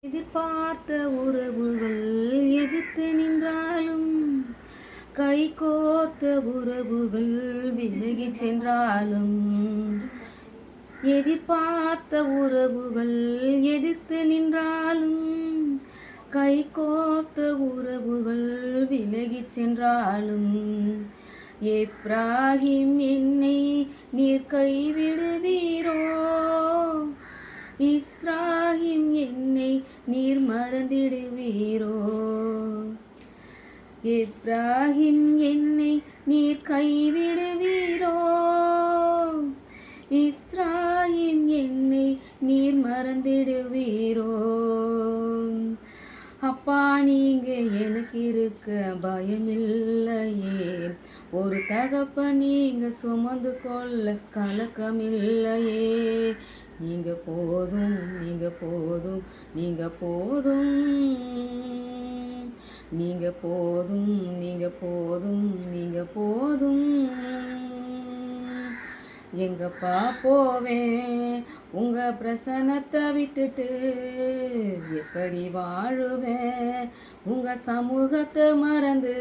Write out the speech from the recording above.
எதிர்பார்த்த உறவுகள் எதிர்த்து நின்றாலும், கைகோத்த உறவுகள் விலகி சென்றாலும், எதிர்பார்த்த உறவுகள் எதிர்த்து நின்றாலும், கைகோத்த உறவுகள் விலகி சென்றாலும், எப்ராஹிம் என்னை நீர் கைவிடுவீரோ, இஸ்ராஹிம் என்னை நீர் மறந்திடுவீரோ. எப்ராஹிம் என்னை நீர் கைவிடுவீரோ, இஸ்ராஹிம் என்னை நீர் மறந்திடுவீரோ. அப்பா, நீங்க எனக்கு இருக்க பயமில்லையே, ஒரு தகப்பன் நீங்க சுமந்து கொள்ள கலக்கமில்லையே. நீங்க போதும், நீங்க போதும், நீங்க போதும், நீங்க போதும், நீங்க போதும், நீங்க போதும். எங்கப்பா போவேன் உங்க பிரசன்னத்தை விட்டுட்டு, எப்படி வாழுவேன் உங்க சமூகத்தை மறந்து.